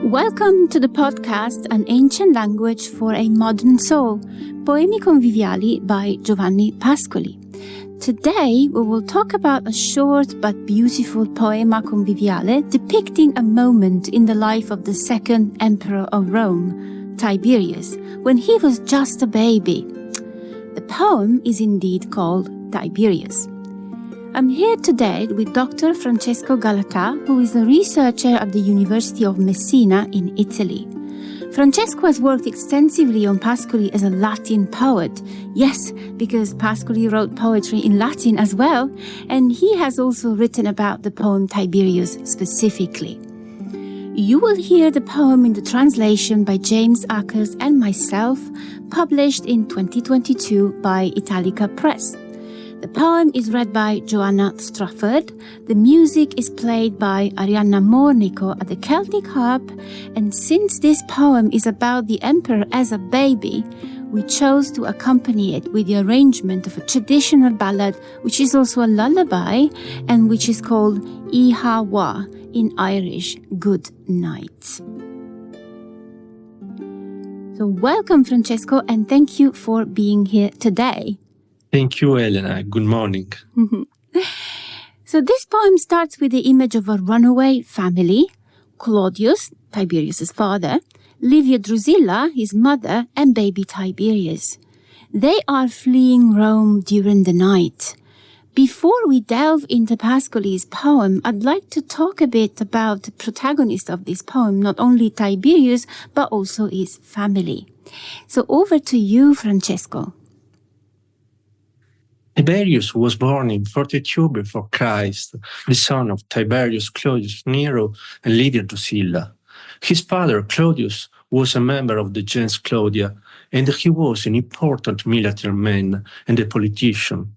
Welcome to the podcast An Ancient Language for a Modern Soul, Poemi Conviviali by Giovanni Pascoli. Today we will talk about a short but beautiful poema conviviale depicting a moment in the life of the second emperor of Rome, Tiberius, when he was just a baby. The poem is indeed called Tiberius. I'm here today with Dr. Francesco Galatà, who is a researcher at the University of Messina in Italy. Francesco has worked extensively on Pascoli as a Latin poet. Yes, because Pascoli wrote poetry in Latin as well, and he has also written about the poem Tiberius specifically. You will hear the poem in the translation by James Akers and myself, published in 2022 by Italica Press. The poem is read by Joanna Strafford, the music is played by Arianna Mornico at the Celtic harp, and since this poem is about the emperor as a baby, we chose to accompany it with the arrangement of a traditional ballad, which is also a lullaby, and which is called Iha Wa, in Irish, Good Night. So welcome, Francesco, and thank you for being here today. Thank you, Elena. Good morning. So this poem starts with the image of a runaway family: Claudius, Tiberius's father, Livia Drusilla, his mother, and baby Tiberius. They are fleeing Rome during the night. Before we delve into Pascoli's poem, I'd like to talk a bit about the protagonist of this poem, not only Tiberius, but also his family. So over to you, Francesco. Tiberius was born in 42 before Christ, the son of Tiberius Claudius Nero and Livia Drusilla. His father, Claudius, was a member of the gens Claudia, and he was an important military man and a politician.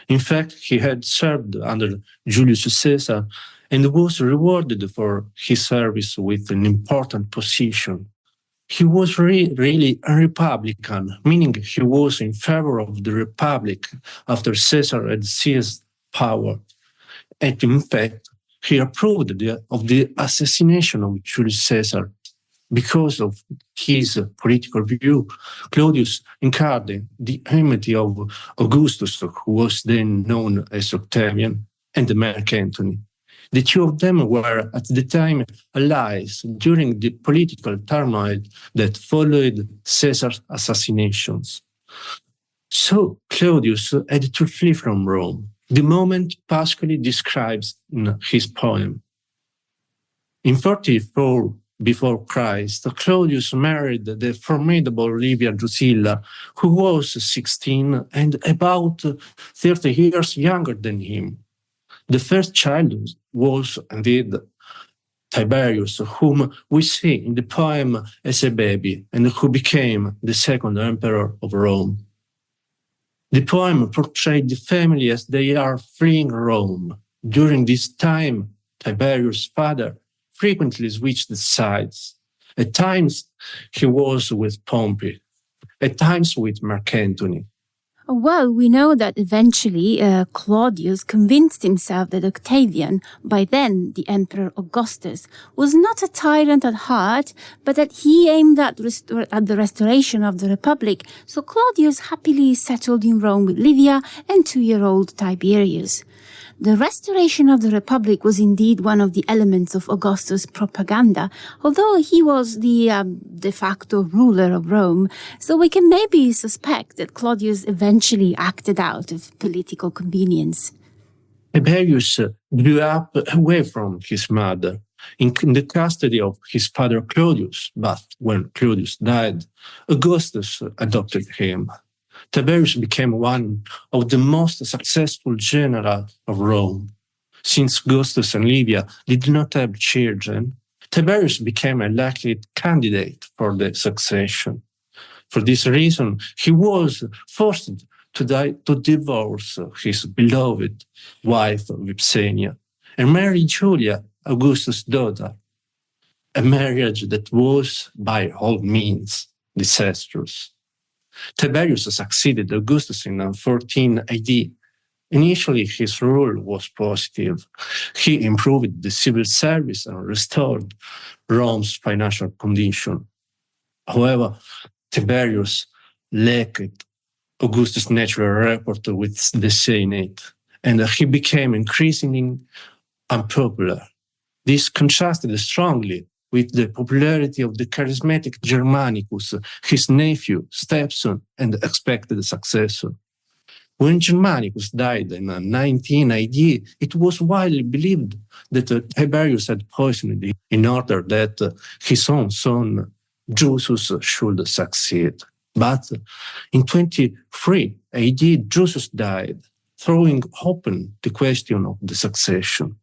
In fact, he had served under Julius Caesar and was rewarded for his service with an important position. He was really a Republican, meaning he was in favor of the Republic after Caesar had seized power. And in fact, he approved of the assassination of Julius Caesar. Because of his political view, Claudius incarnated the enmity of Augustus, who was then known as Octavian, and Mark Antony. The two of them were at the time allies during the political turmoil that followed Caesar's assassinations. So Claudius had to flee from Rome, the moment Pascoli describes in his poem. In 44 before Christ, Claudius married the formidable Livia Drusilla, who was 16 and about 30 years younger than him. The first child was indeed Tiberius, whom we see in the poem as a baby and who became the second emperor of Rome. The poem portrayed the family as they are fleeing Rome. During this time, Tiberius' father frequently switched sides. At times, he was with Pompey, at times with Mark Antony. Well, we know that eventually Claudius convinced himself that Octavian, by then the Emperor Augustus, was not a tyrant at heart, but that he aimed at the restoration of the Republic. So Claudius happily settled in Rome with Livia and 2-year-old Tiberius. The restoration of the Republic was indeed one of the elements of Augustus' propaganda, although he was the de facto ruler of Rome, so we can maybe suspect that Claudius eventually acted out of political convenience. Tiberius grew up away from his mother, in the custody of his father Claudius, but when Claudius died, Augustus adopted him. Tiberius became one of the most successful generals of Rome. Since Augustus and Livia did not have children, Tiberius became a likely candidate for the succession. For this reason, he was forced to divorce his beloved wife Vipsania and marry Julia, Augustus' daughter, a marriage that was, by all means, disastrous. Tiberius succeeded Augustus in 14 AD, Initially, his rule was positive. He improved the civil service and restored Rome's financial condition. However, Tiberius lacked Augustus' natural rapport with the Senate, and he became increasingly unpopular. This contrasted strongly with the popularity of the charismatic Germanicus, his nephew, stepson, and expected successor. When Germanicus died in 19 AD, it was widely believed that Tiberius had poisoned him in order that his own son, Drusus, should succeed. But in 23 AD, Drusus died, throwing open the question of the succession.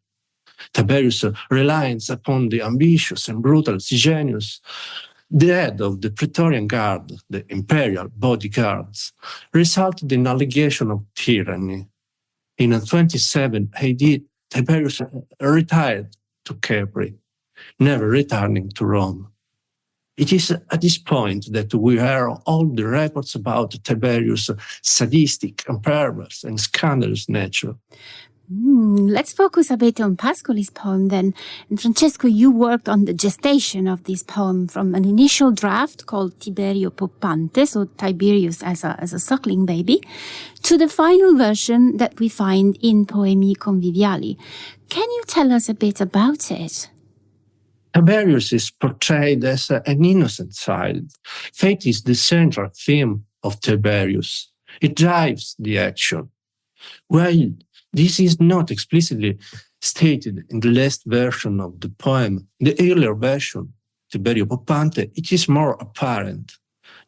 Tiberius' reliance upon the ambitious and brutal Sigenius, the head of the Praetorian Guard, the imperial bodyguards, resulted in allegation of tyranny. In 27 AD, Tiberius retired to Capri, never returning to Rome. It is at this point that we hear all the reports about Tiberius' sadistic and perverse and scandalous nature. Let's focus a bit on Pascoli's poem then. And Francesco, you worked on the gestation of this poem from an initial draft called Tiberio Poppante, so Tiberius as a suckling baby, to the final version that we find in Poemi Conviviali. Can you tell us a bit about it? Tiberius is portrayed as an innocent child. Fate is the central theme of Tiberius. It drives the action. While this is not explicitly stated in the last version of the poem, in the earlier version, Tiberio Poppante, it is more apparent.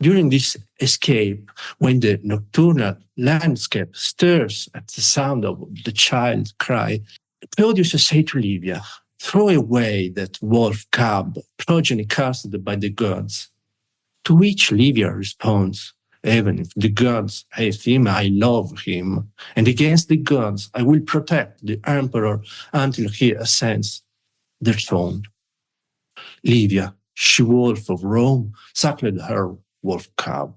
During this escape, when the nocturnal landscape stirs at the sound of the child's cry, Claudius says to Livia, "Throw away that wolf cub, progeny cursed by the gods." To which Livia responds, "Even if the gods hate him, I love him, and against the gods I will protect the emperor until he ascends the throne." Livia, she-wolf of Rome, suckled her wolf cub.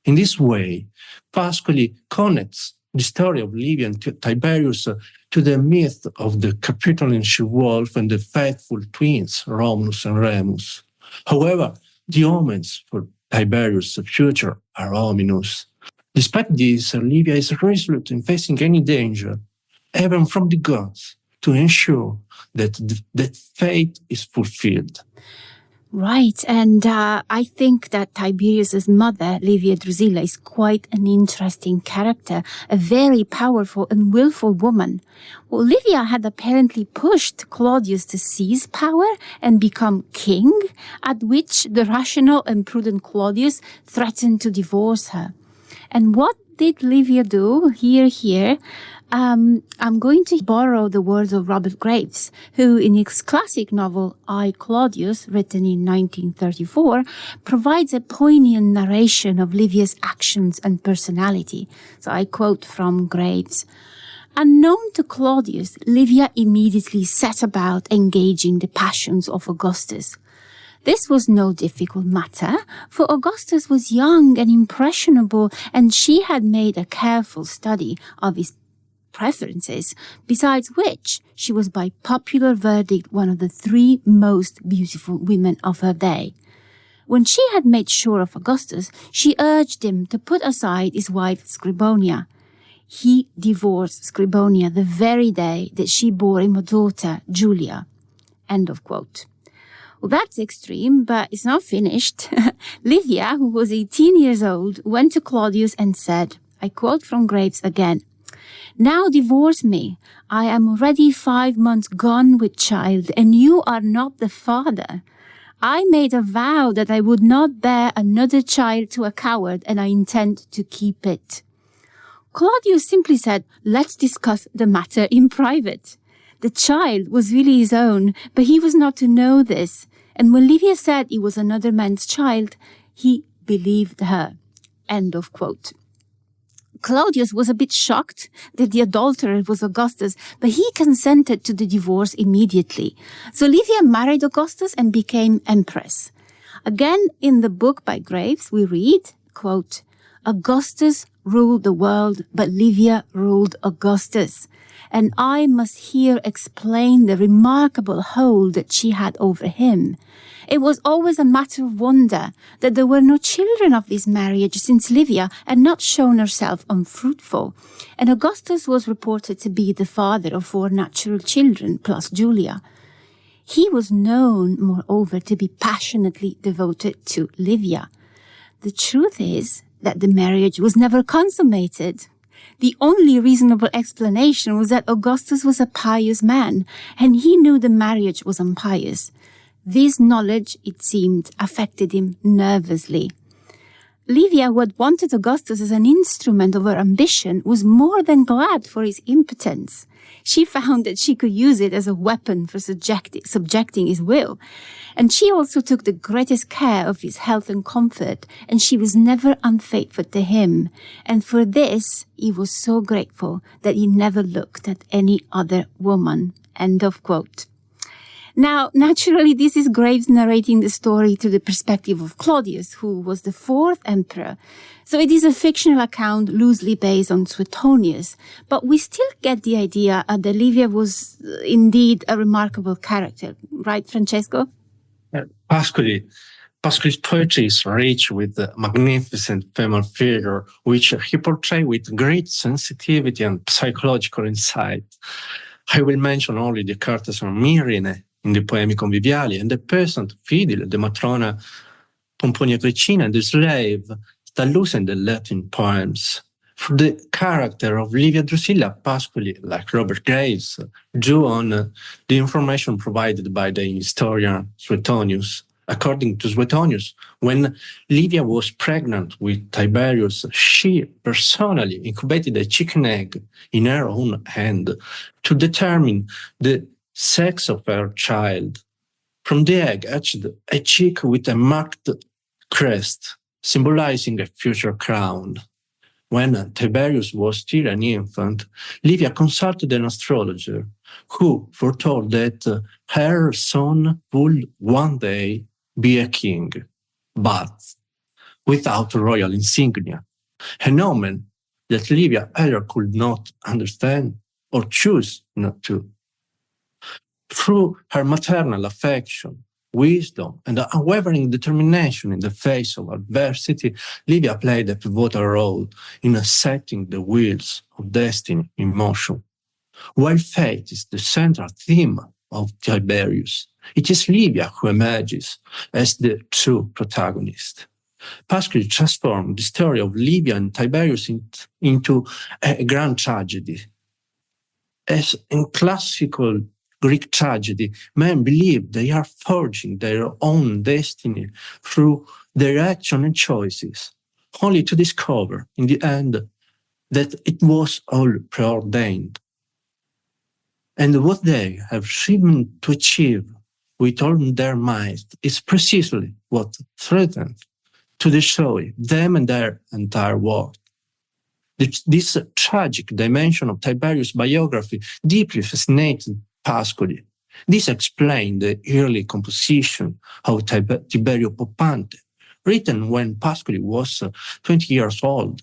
In this way, Pascoli connects the story of Livia and Tiberius to the myth of the Capitoline she-wolf and the faithful twins, Romulus and Remus. However, the omens for Tiberius' future are ominous. Despite this, Livia is resolute in facing any danger, even from the gods, to ensure that fate is fulfilled. Right, and I think that Tiberius's mother, Livia Drusilla, is quite an interesting character, a very powerful and willful woman. Well, Livia had apparently pushed Claudius to seize power and become king, at which the rational and prudent Claudius threatened to divorce her. And what did Livia do? Here. I'm going to borrow the words of Robert Graves, who in his classic novel, I, Claudius, written in 1934, provides a poignant narration of Livia's actions and personality. So I quote from Graves. Unknown to Claudius, Livia immediately set about engaging the passions of Augustus. This was no difficult matter, for Augustus was young and impressionable, and she had made a careful study of his preferences, besides which she was by popular verdict one of the 3 most beautiful women of her day. When she had made sure of Augustus, she urged him to put aside his wife Scribonia. He divorced Scribonia the very day that she bore him a daughter, Julia. End of quote. Well, that's extreme, but it's not finished. Livia, who was 18 years old, went to Claudius and said, I quote from Graves again, "Now divorce me. I am already 5 months gone with child, and you are not the father. I made a vow that I would not bear another child to a coward, and I intend to keep it." Claudius simply said, "Let's discuss the matter in private." The child was really his own, but he was not to know this. And when Livia said he was another man's child, he believed her. End of quote. Claudius was a bit shocked that the adulterer was Augustus, but he consented to the divorce immediately. So Livia married Augustus and became empress. Again, in the book by Graves, we read, quote, Augustus ruled the world, but Livia ruled Augustus. And I must here explain the remarkable hold that she had over him. It was always a matter of wonder that there were no children of this marriage, since Livia had not shown herself unfruitful, and Augustus was reported to be the father of 4 natural children, plus Julia. He was known, moreover, to be passionately devoted to Livia. The truth is that the marriage was never consummated. The only reasonable explanation was that Augustus was a pious man, and he knew the marriage was impious. This knowledge, it seemed, affected him nervously. Livia, who had wanted Augustus as an instrument of her ambition, was more than glad for his impotence. She found that she could use it as a weapon for subjecting his will. And she also took the greatest care of his health and comfort, and she was never unfaithful to him. And for this, he was so grateful that he never looked at any other woman. End of quote. Now, naturally, this is Graves narrating the story to the perspective of Claudius, who was the 4th emperor. So it is a fictional account loosely based on Suetonius, but we still get the idea that Livia was indeed a remarkable character. Right, Francesco? Pascoli's poetry is rich with a magnificent female figure, which he portrayed with great sensitivity and psychological insight. I will mention only the courtesan Myrine in the Poemi Conviviali, and the peasant Fidil, the Matrona Pomponia Grecina, and the slave Stallus in the Latin poems. For the character of Livia Drusilla, Pascoli, like Robert Graves, drew on the information provided by the historian Suetonius. According to Suetonius, when Livia was pregnant with Tiberius, she personally incubated a chicken egg in her own hand to determine the sex of her child. From the egg hatched a chick with a marked crest, symbolizing a future crown. When Tiberius was still an infant, Livia consulted an astrologer who foretold that her son would one day be a king, but without royal insignia, an omen that Livia either could not understand or choose not to. Through her maternal affection, wisdom, and unwavering determination in the face of adversity, Livia played a pivotal role in setting the wheels of destiny in motion. While fate is the central theme of Tiberius, it is Livia who emerges as the true protagonist. Pascoli transformed the story of Livia and Tiberius into a grand tragedy. As in classical Greek tragedy, men believe they are forging their own destiny through their action and choices, only to discover in the end that it was all preordained. And what they have striven to achieve with all their might is precisely what threatened to destroy them and their entire world. This tragic dimension of Tiberius' biography deeply fascinated Pascoli. This explained the early composition of Tiberio Poppante, written when Pascoli was 20 years old,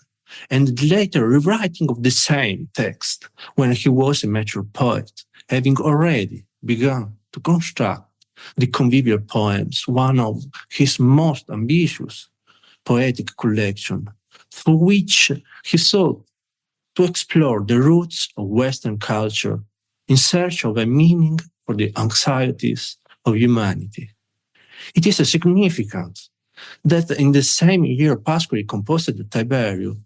and the later rewriting of the same text when he was a mature poet, having already begun to construct the convivial poems, one of his most ambitious poetic collection, through which he sought to explore the roots of Western culture in search of a meaning for the anxieties of humanity. It is significant that in the same year Pascoli composed Tiberio,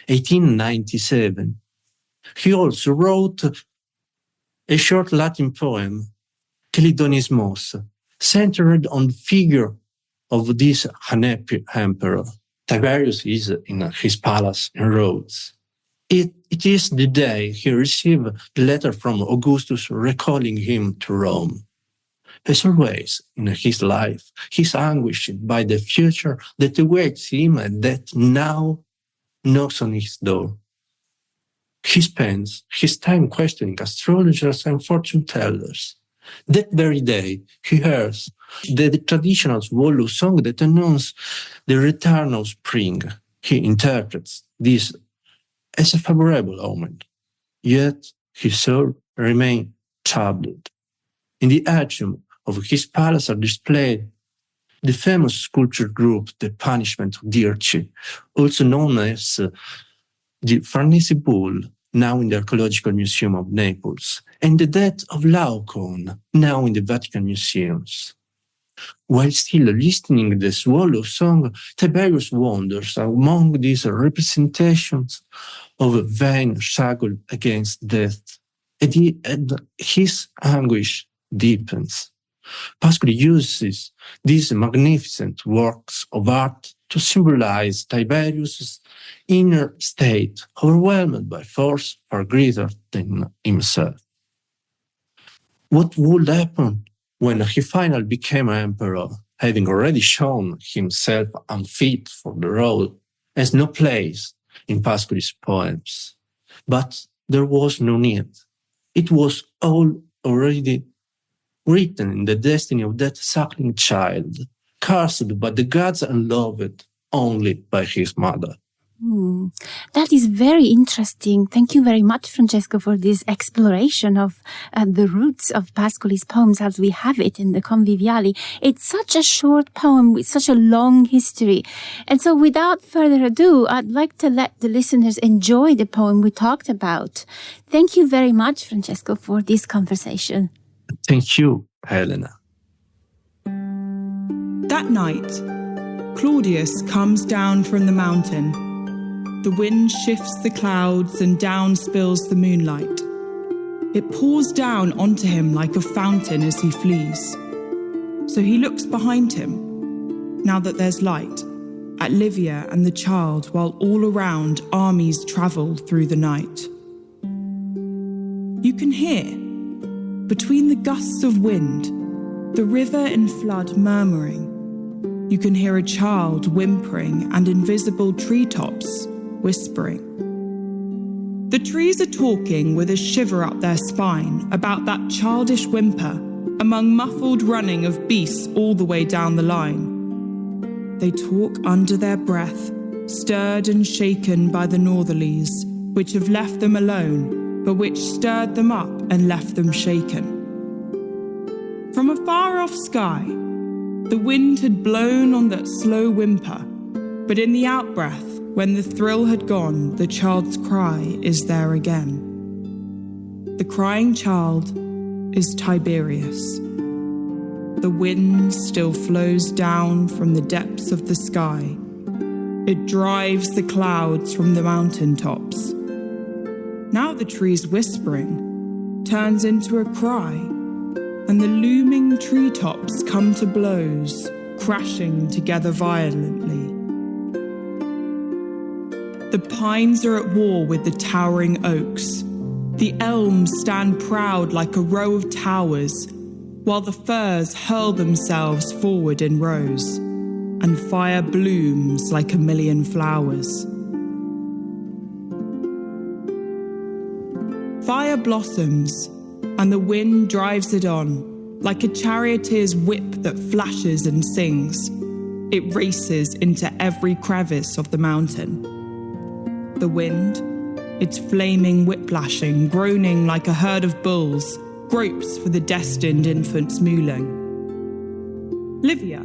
1897, he also wrote a short Latin poem, Celidonismos, centered on the figure of this unhappy emperor. Tiberius is in his palace in Rhodes. It is the day he received the letter from Augustus recalling him to Rome. As always in his life, he is anguished by the future that awaits him and that now knocks on his door. He spends his time questioning astrologers and fortune tellers. That very day, he hears the traditional swallow song that announces the return of spring. He interprets this as a favorable omen, yet his soul remains troubled. In the atrium of his palace are displayed the famous sculpture group The Punishment of Dirce, also known as the Farnese Bull, now in the Archaeological Museum of Naples, and the Death of Laocoon, now in the Vatican Museums. While still listening the swallow song, Tiberius wanders among these representations of a vain struggle against death, and his anguish deepens. Pascoli uses these magnificent works of art to symbolize Tiberius' inner state, overwhelmed by force far greater than himself. What would happen when he finally became emperor, having already shown himself unfit for the role, has no place in Pascoli's poems? But there was no need. It was all already written in the destiny of that suckling child, cursed by the gods and loved only by his mother. That is very interesting. Thank you very much, Francesco, for this exploration of the roots of Pascoli's poems as we have it in the Conviviali. It's such a short poem with such a long history. And so without further ado, I'd like to let the listeners enjoy the poem we talked about. Thank you very much, Francesco, for this conversation. Thank you, Elena. That night, Claudius comes down from the mountain. The wind shifts the clouds and down spills the moonlight. It pours down onto him like a fountain as he flees. So he looks behind him, now that there's light, at Livia and the child, while all around armies travel through the night. You can hear, between the gusts of wind, the river in flood murmuring. You can hear a child whimpering and invisible treetops whispering. The trees are talking with a shiver up their spine about that childish whimper among muffled running of beasts all the way down the line. They talk under their breath, stirred and shaken by the northerlies, which have left them alone, but which stirred them up and left them shaken. From a far-off sky, the wind had blown on that slow whimper, but in the outbreath, when the thrill had gone, the child's cry is there again. The crying child is Tiberius. The wind still flows down from the depths of the sky. It drives the clouds from the mountain tops. Now the tree's whispering turns into a cry, and the looming treetops come to blows, crashing together violently. The pines are at war with the towering oaks. The elms stand proud like a row of towers, while the firs hurl themselves forward in rows, and fire blooms like a million flowers. Fire blossoms, and the wind drives it on, like a charioteer's whip that flashes and sings. It races into every crevice of the mountain. The wind, its flaming whip-lashing, groaning like a herd of bulls, gropes for the destined infant's mooling. Livia,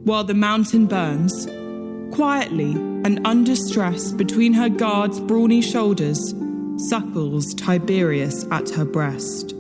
while the mountain burns, quietly and under stress between her guard's brawny shoulders, suckles Tiberius at her breast.